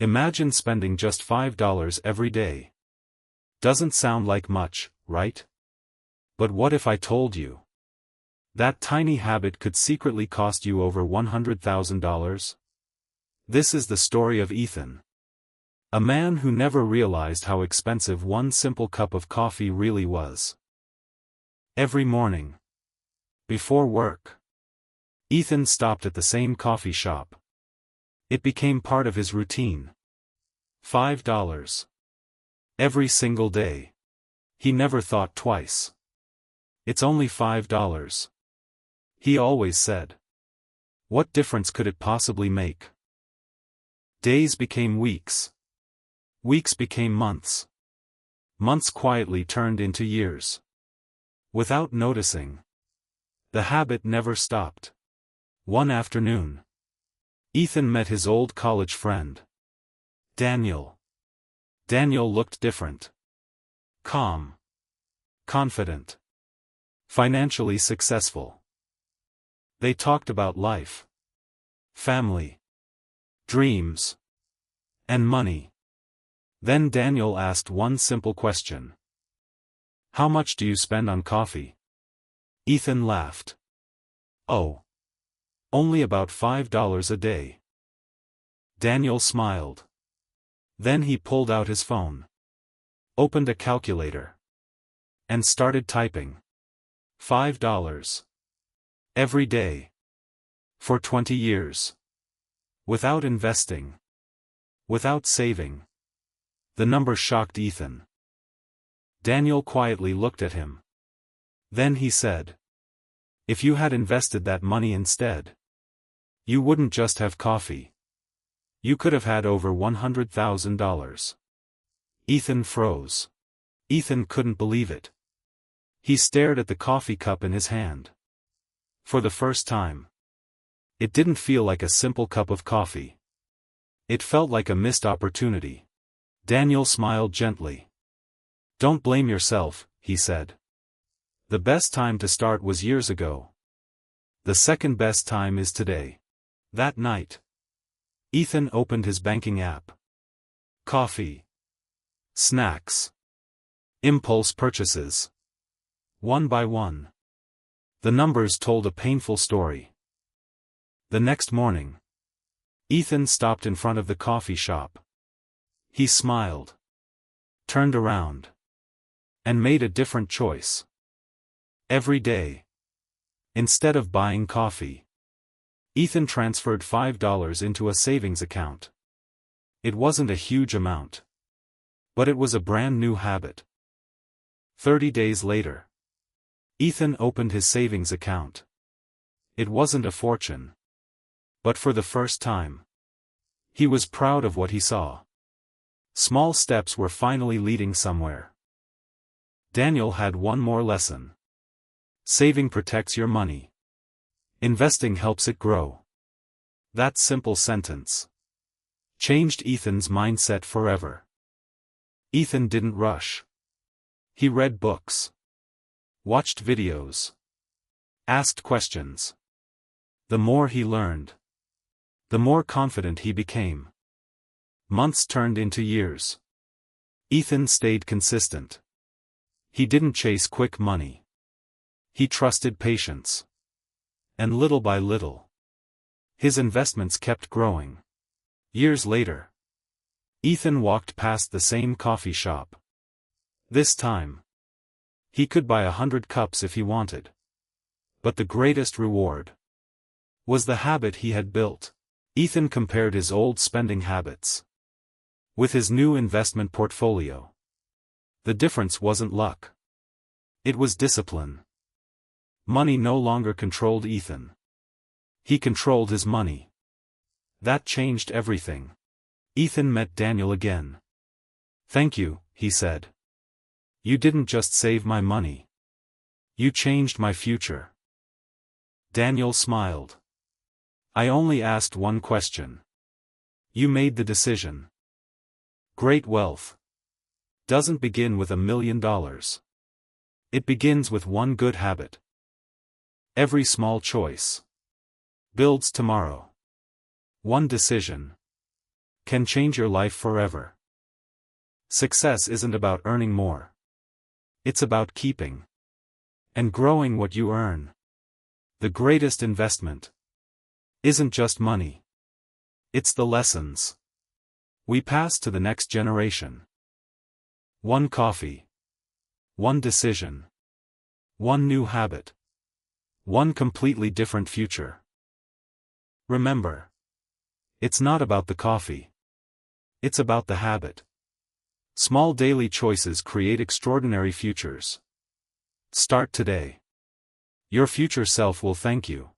Imagine spending just $5 every day. Doesn't sound like much, right? But what if I told you that tiny habit could secretly cost you over $100,000? This is the story of Ethan. A man who never realized how expensive one simple cup of coffee really was. Every morning, before work, Ethan stopped at the same coffee shop. It became part of his routine. $5. Every single day. He never thought twice. It's only $5. He always said. What difference could it possibly make? Days became weeks. Weeks became months. Months quietly turned into years. Without noticing, the habit never stopped. One afternoon, Ethan met his old college friend, Daniel. Daniel looked different. Calm. Confident. Financially successful. They talked about life, family, dreams, and money. Then Daniel asked one simple question. How much do you spend on coffee? Ethan laughed. Oh. Only about $5 a day. Daniel smiled. Then he pulled out his phone, opened a calculator, and started typing. $5. Every day. For 20 years. Without investing. Without saving. The number shocked Ethan. Daniel quietly looked at him. Then he said, if you had invested that money instead, you wouldn't just have coffee. You could have had over $100,000. Ethan froze. Ethan couldn't believe it. He stared at the coffee cup in his hand. For the first time, it didn't feel like a simple cup of coffee. It felt like a missed opportunity. Daniel smiled gently. Don't blame yourself, he said. The best time to start was years ago. The second best time is today. That night, Ethan opened his banking app. Coffee. Snacks. Impulse purchases. One by one. The numbers told a painful story. The next morning, Ethan stopped in front of the coffee shop. He smiled, turned around, and made a different choice. Every day, instead of buying coffee, Ethan transferred $5 into a savings account. It wasn't a huge amount, but it was a brand new habit. 30 days later, Ethan opened his savings account. It wasn't a fortune, but for the first time, he was proud of what he saw. Small steps were finally leading somewhere. Daniel had one more lesson. Saving protects your money. Investing helps it grow. That simple sentence changed Ethan's mindset forever. Ethan didn't rush. He read books, watched videos, asked questions. The more he learned, the more confident he became. Months turned into years. Ethan stayed consistent. He didn't chase quick money. He trusted patience. And little by little, his investments kept growing. Years later, Ethan walked past the same coffee shop. This time, he could buy 100 cups if he wanted. But the greatest reward was the habit he had built. Ethan compared his old spending habits with his new investment portfolio. The difference wasn't luck. It was discipline. Money no longer controlled Ethan. He controlled his money. That changed everything. Ethan met Daniel again. Thank you, he said. You didn't just save my money. You changed my future. Daniel smiled. I only asked one question. You made the decision. Great wealth doesn't begin with $1 million. It begins with one good habit. Every small choice builds tomorrow. One decision can change your life forever. Success isn't about earning more. It's about keeping and growing what you earn. The greatest investment isn't just money. It's the lessons we pass to the next generation. One coffee. One decision. One new habit. One completely different future. Remember, it's not about the coffee. It's about the habit. Small daily choices create extraordinary futures. Start today. Your future self will thank you.